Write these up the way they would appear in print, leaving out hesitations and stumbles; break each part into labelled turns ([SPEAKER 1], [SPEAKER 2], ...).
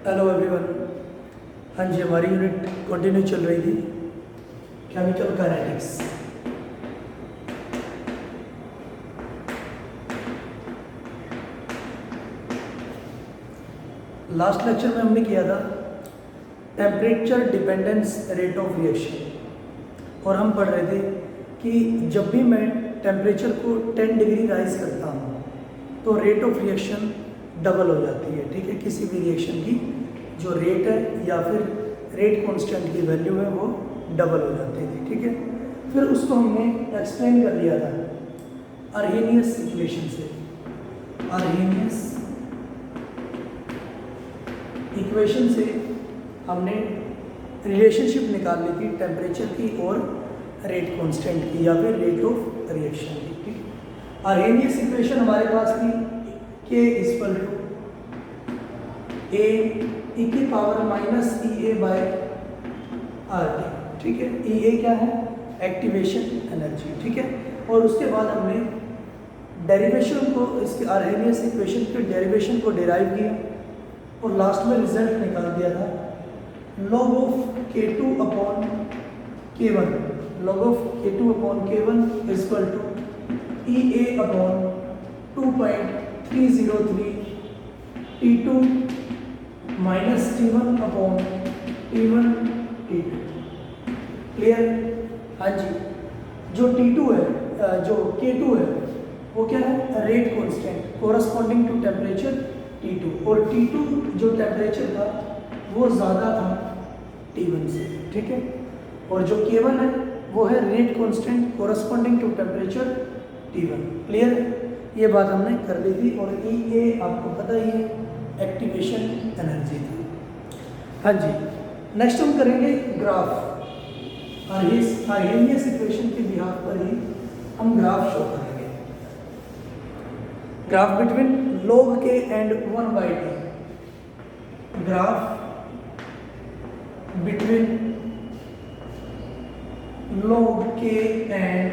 [SPEAKER 1] Hello everyone. हाँ जी, हमारी unit continue चल रही थी केमिकल काइनेटिक्स। लास्ट लेक्चर में हमने किया था temperature dependence rate of reaction, और हम पढ़ रहे थे कि जब भी मैं टेम्परेचर को 10 डिग्री राइज करता हूँ तो रेट ऑफ रिएक्शन डबल हो जाती है। ठीक है, किसी भी रिएक्शन की जो रेट है या फिर रेट कांस्टेंट की वैल्यू है वो डबल हो जाती थी। ठीक है, फिर उसको हमने एक्सप्लेन कर लिया था अर्हेनियस इक्वेशन से। अर्हेनियस इक्वेशन से हमने रिलेशनशिप निकाल ली थी टेम्परेचर की और रेट कांस्टेंट की या फिर रेट ऑफ रिएक्शन की। ठीक, अर्हेनियस इक्वेशन हमारे पास थी K इक्वल टू ए की power minus E A by R T. ठीक है, ई ए क्या है? Activation energy. ठीक है, और उसके बाद हमने डेरिवेशन को, इसके अर्हेनियस इक्वेशन के डेरिवेशन को डिराइव किया और लास्ट में रिजल्ट निकाल दिया था log of K2 upon K1। log of K2 upon K1 equal to E A upon 2.303 T2 minus T1 upon T1 T2। Clear? हाँ जी, जो T2 है, जो K2 है वो क्या है? Rate constant corresponding to temperature T2, और T2 जो टेम्परेचर था वो ज़्यादा था T1 से। ठीक है, और जो K1 है वो है rate constant corresponding to temperature T1। Clear? ये बात हमने कर दी थी, और ई ए आपको पता ही है एक्टिवेशन एनर्जी थी। हाँ जी, नेक्स्ट हम करेंगे ग्राफ। अर्हेनियस इक्वेशन के बिहाफ पर ही हम ग्राफ शो करेंगे। Graph between log k and 1/t। Graph between log k and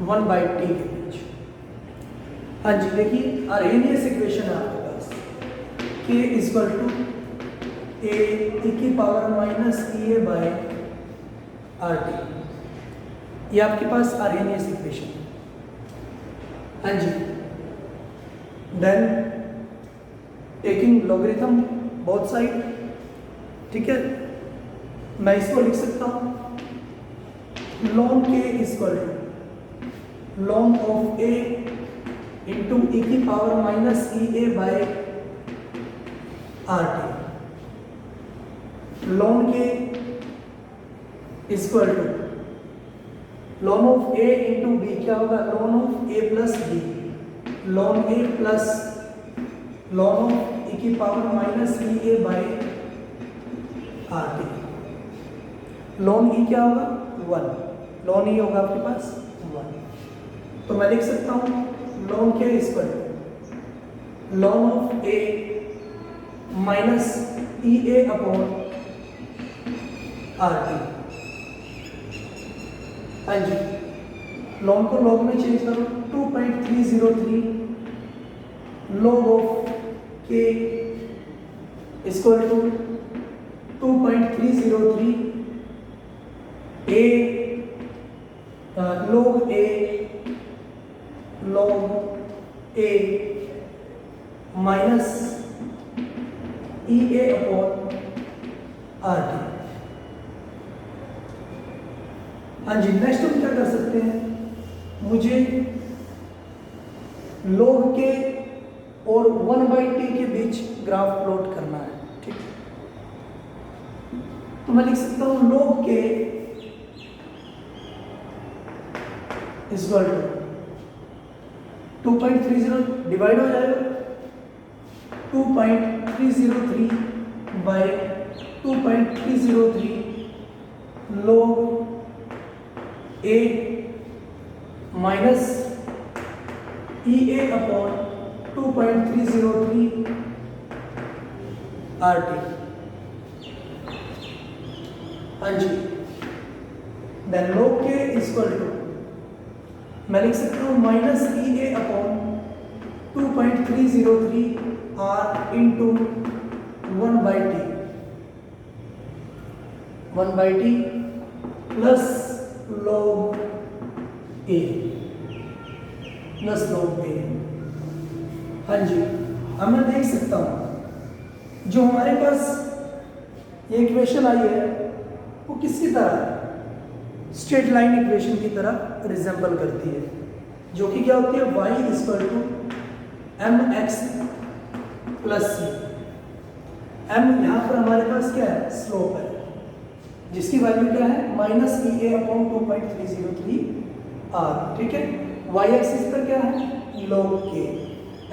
[SPEAKER 1] 1/t के बीच। हाँ जी, देखिए अर्हेनियस इक्वेशन है आपके पास k इक्वल टू ए की power minus E A by R T. ये आपके पास अर्हेनियस इक्वेशन है। हाँ जी, then taking logarithm both side. ठीक है, मैं इसको लिख सकता हूँ log k equal to log of a into E की power minus E A by R T. log k equal to log of a into B क्या होगा? log of a plus B. log a plus log of e की power minus E A by R T. log e क्या होगा? 1। log e होगा आपके पास 1। तो मैं लिख सकता हूँ log k equal to log of a minus E A upon R T. हाँ जी, log को log में चेंज करो, 2.303 log of k equal to 2.303 a log a minus E A upon R T. हाँ जी, नेक्स्ट हम क्या कर सकते हैं? मुझे log के और 1/t के बीच ग्राफ प्लॉट करना है। ठीक, तो मैं लिख सकता हूं log के इक्वल टू 2.30 डिवाइड हो जाएगा 2.303 by 2.303 log a minus E A upon 2.303 R T. हाँ जी, then log k equal to मैं लिख सकता हूँ minus E A upon 2.303 r इंटू 1/t plus log a plus log a। हाँ जी, अब मैं देख सकता हूँ जो हमारे पास ये इक्वेशन आई है वो किसकी तरह है, स्ट्रेट लाइन इक्वेशन की तरह रिजेंबल करती है, जो कि क्या होती है y = mx + c। m यहाँ पर हमारे पास क्या है, स्लोप है, जिसकी वैल्यू क्या है -EA/2.303 r। ठीक है, y एक्सिस पर क्या है log k,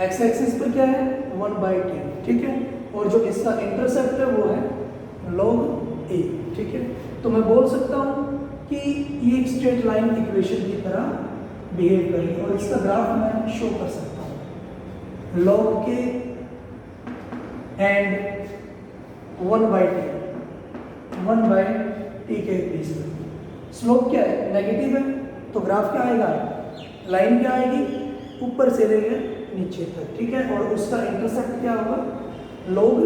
[SPEAKER 1] x एक्सिस पर क्या है 1/t। ठीक है, और जो इसका इंटरसेप्ट है वो है log a। ठीक है, तो मैं बोल सकता हूँ कि ये एक स्ट्रेट लाइन इक्वेशन की तरह बिहेव करेगी, और इसका ग्राफ मैं शो कर सकता हूँ log k एंड 1/t के बीच में। स्लोप क्या है, नेगेटिव है, तो ग्राफ क्या आएगा, लाइन क्या आएगी ऊपर से लेकर नीचे तक। ठीक है, और उसका इंटरसेप्ट क्या होगा log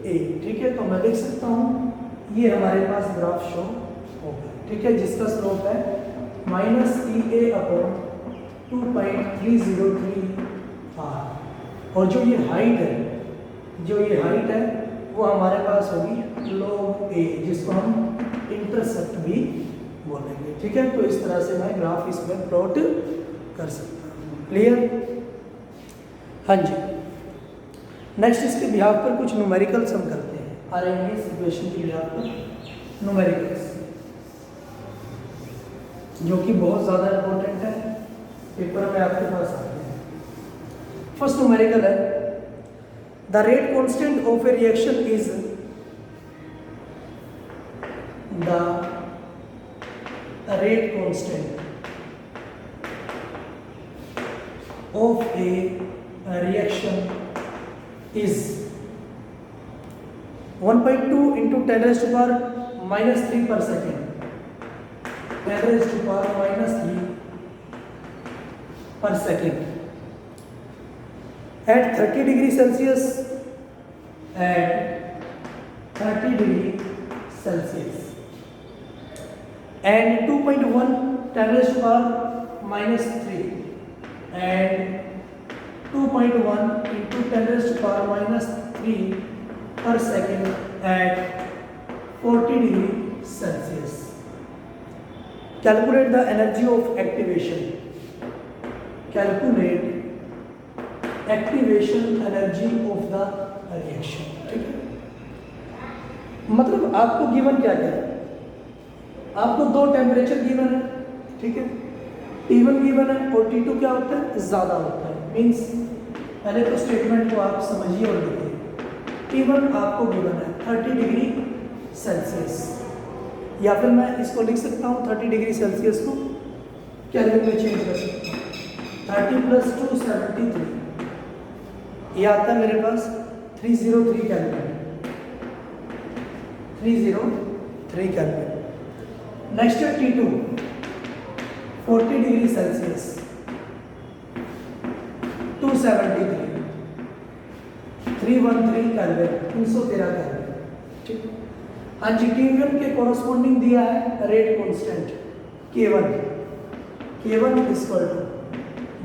[SPEAKER 1] a। ठीक है, तो मैं लिख सकता हूँ ये हमारे पास ग्राफ शो होगा। ठीक है, जिसका स्लोप है -EA/2.303 r, और जो ये हाइट है वो हमारे पास होगी log a, जिसको हम इंटरसेप्ट भी बोलेंगे। ठीक है, तो इस तरह से मैं ग्राफ इसमें प्लॉट कर सकता हूँ। क्लियर? हाँ जी, नेक्स्ट इसके बिहाफ पर कुछ न्यूमेरिकल्स हम करते हैं, आ रहे हैं इस इक्वेशन के बिहाफ पर न्यूमेरिकल्स, जो कि बहुत ज़्यादा इंपॉर्टेंट है, पेपर में आपके पास आते हैं। फर्स्ट न्यूमेरिकल है the rate constant of A reaction is the rate constant of A reaction is 1.2 × 10⁻³ per second, 10⁻³ per second at 30 degree Celsius, at 30 degree Celsius, and 2.1 10⁻³ and 2.1 × 10⁻³ per second at 40 degree Celsius. Calculate the energy of activation. Calculate activation energy of the reaction. ठीक है, मतलब आपको given क्या क्या है, आपको दो temperature given है। ठीक है, T1 गिवन है और T2 क्या होता है, ज़्यादा होता है। मीन्स पहले तो स्टेटमेंट को आप समझिए और लिखिए। T1 आपको गिवन है 30 डिग्री सेल्सियस, या फिर मैं इसको लिख सकता हूँ 30 डिग्री सेल्सियस को केल्विन में चेंज कर सकता हूँ। 30 + 2 73, ये आता है मेरे पास 303 केल्विन, 303 केल्विन। नेक्स्ट है T2 40 degree Celsius 273, 313 kelvin, 313 kelvin. ठीक है, हाँ जी, T1 के कॉरस्पॉन्डिंग दिया है रेट कांस्टेंट K1 =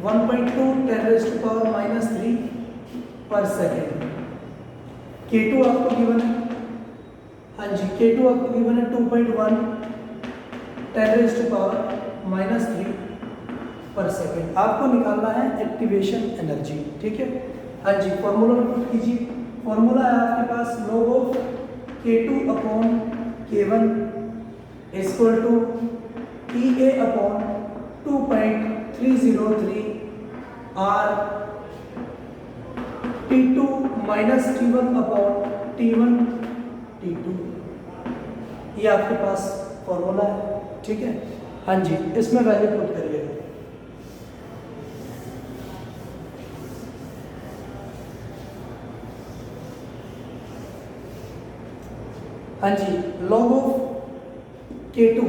[SPEAKER 1] 1.2 10⁻³ पर सेकेंड। K2 आपको गिवन है, हाँ जी, K2 आपको गिवन है 2.1 10⁻³ पर सेकेंड। आपको निकालना है एक्टिवेशन एनर्जी। ठीक है, हाँ जी, फॉर्मूला में पुट कीजिए। फॉर्मूला है आपके पास log of K2/K1 = EA/2.303 r T2 - T1/T1 T2, ये आपके पास फॉर्मूला है। ठीक है, हाँ जी, इसमें वैल्यू पुट करिएगा। हाँ जी, log of K2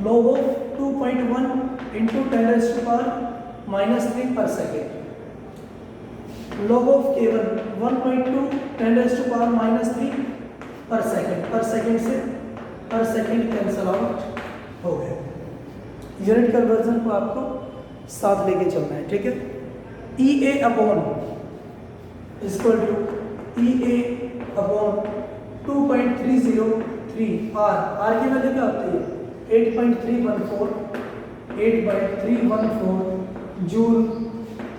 [SPEAKER 1] log of 2.1 × 10⁻³ पर सेकेंड log of K1 1.2 10⁻³ पर सेकंड से पर सेकंड कैंसल आउट हो गए। यूनिट कन्वर्जन को आपको साथ लेके चलना है, ठीक है। EA upon equal to EA upon 2.303 R की वैल्यू क्या होती है 8.314 जूल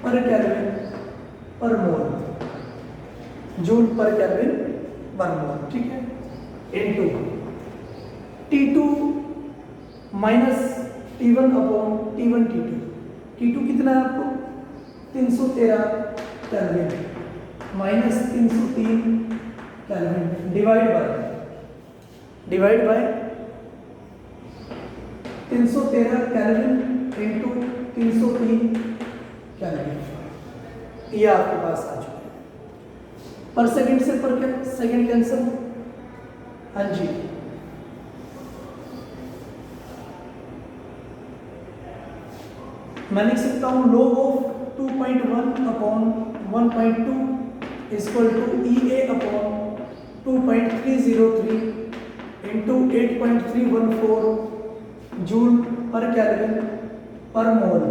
[SPEAKER 1] पर केल्विन पर मोल, जूल पर केल्विन पर मोल, ठीक है। Into T2 minus T1 upon T1 T2 कितना है आपको 313 kelvin minus 303 kelvin divide by 313 kelvin into 303 kelvin, ये आपके पास आ चुका है। पर सेकंड से पर क्या सेकंड कैंसिल, हाँ जी। मैं लिख सकता हूँ log of 2.1 upon 1.2 equal to EA upon 2.303 into 8.314 joule per kelvin per mole.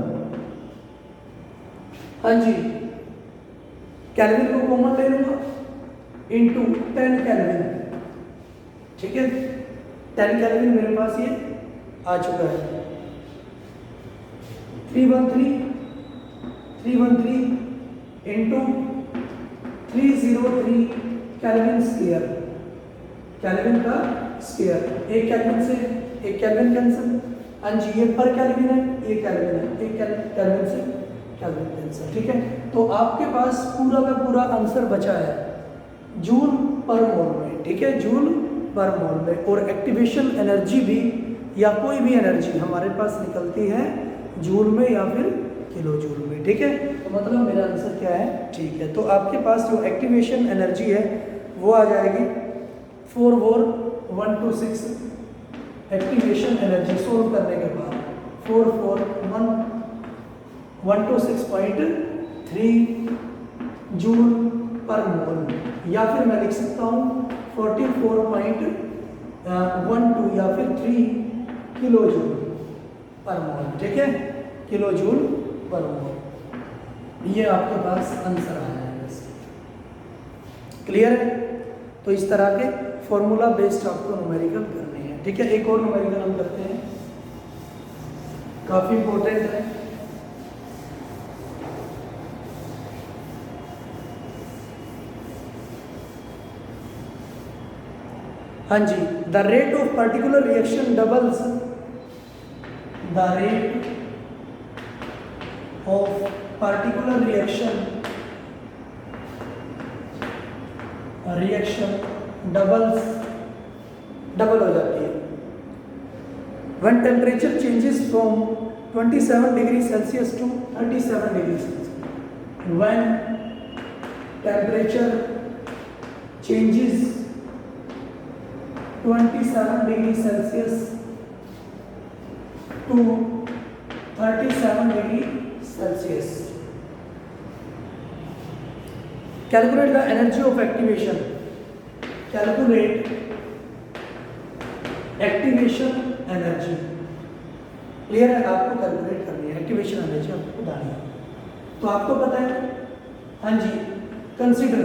[SPEAKER 1] हाँ जी, केल्विन को कॉमन ले लूंगा इंटू 10 केल्विन, ठीक है। 10 केल्विन मेरे पास ये आ चुका है 313 इंटू 303 केल्विन स्क्वायर, केल्विन का स्क्वायर, एक केल्विन से एक केल्विन कैंसिल, हाँ जी। ये पर केल्विन है, ये केल्विन है, एक केल्विन से केल्विन कैंसिल, ठीक है। तो आपके पास पूरा का पूरा आंसर बचा है जूल पर मोल में, ठीक है, जूल पर मोल में। और एक्टिवेशन एनर्जी भी या कोई भी एनर्जी हमारे पास निकलती है जूल में या फिर किलो जूल में, ठीक है। तो मतलब मेरा आंसर क्या है, ठीक है। तो आपके पास जो एक्टिवेशन एनर्जी है वो आ जाएगी 44126। एक्टिवेशन एनर्जी सोल्व करने के बाद 44126.3 जूल पर मोल, या फिर मैं लिख सकता हूँ 44.12 या फिर 3 किलो जूल पर मोल, ठीक है, किलो जूल पर मोल। ये आपके पास आंसर आया है, क्लियर है। तो इस तरह के फॉर्मूला बेस्ड आपको न्यूमेरिकल करने हैं, ठीक है। एक और न्यूमेरिकल हम करते हैं, काफी इंपॉर्टेंट है। हाँ जी, the rate of particular reaction doubles, the rate of particular reaction double हो जाती है when temperature changes from 27 degree Celsius to 37 degree Celsius. when temperature changes 27 degree Celsius to 37 degree Celsius, calculate the energy of activation, calculate activation energy. Clear है, आपको calculate करनी है activation energy, आपको बतानी है। तो आपको पता है, हाँ जी, कंसीडर,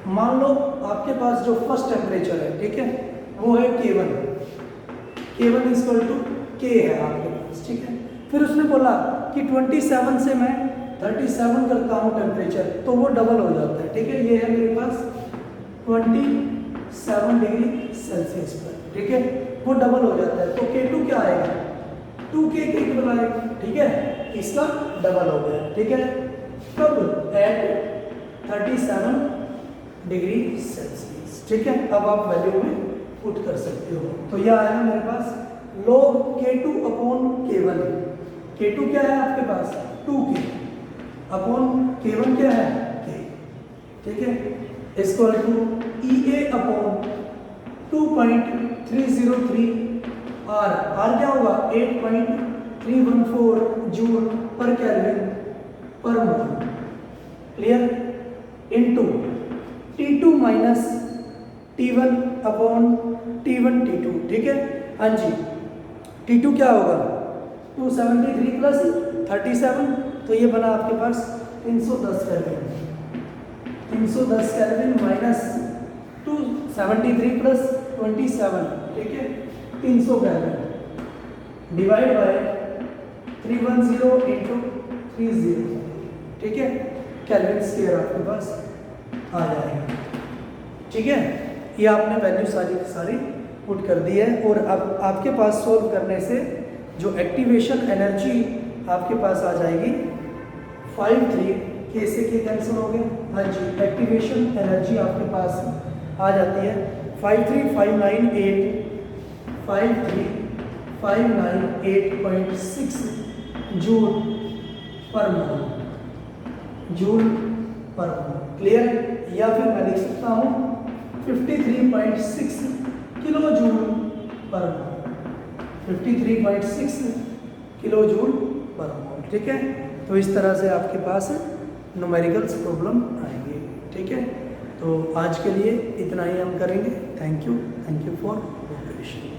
[SPEAKER 1] मान लो आपके पास जो फर्स्ट टेम्परेचर है, ठीक है, वो है K1 इक्वल टू K है आपके पास, ठीक है। फिर उसने बोला कि 27 से मैं 37 करता हूँ टेम्परेचर, तो वो डबल हो जाता है, ठीक है। ये है मेरे पास 27 डिग्री सेल्सियस पर, ठीक है, वो डबल हो जाता है। तो K2 क्या आएगा 2K के इक्वल आएगा, ठीक है, इसका डबल हो गया, ठीक है। कब एट 37 डिग्री सेल्सियस, ठीक है। अब आप वैल्यू में पुट कर सकते हो। तो यह आएगा मेरे पास log K2 upon K1। K2 क्या है आपके पास 2K अपॉन K1 क्या है K, ठीक है, equal to EA upon 2.303 R क्या होगा 8.314 joule per kelvin per mole, clear, into T2 minus T1 upon T1 T2, ठीक है। हाँ जी, T2 क्या होगा 273 प्लस 37, तो ये बना आपके पास 310 केल्विन, 310 केल्विन माइनस 273 प्लस 27, ठीक है 300 केल्विन डिवाइड बाय 310 इंटू 30, ठीक है, केल्विन स्क्वायर आपके पास आ जाएगा, ठीक है। ये आपने वैल्यू सारी की सारी पुट कर दी है, और अब आपके पास सोल्व करने से जो एक्टिवेशन एनर्जी आपके पास आ जाएगी 53 के से के कैंसिल हो गए, हाँ जी, एक्टिवेशन एनर्जी आपके पास आ जाती है 53598 जूल पर मोल, जूल पर मोल, क्लियर। या फिर मैं लिख सकता हूँ 53.6 किलो जूल पर मोल, 53.6 किलो जूल पर मोल, ठीक है। तो इस तरह से आपके पास न्यूमेरिकल्स प्रॉब्लम आएंगे, ठीक है। तो आज के लिए इतना ही हम करेंगे। Thank you for cooperation.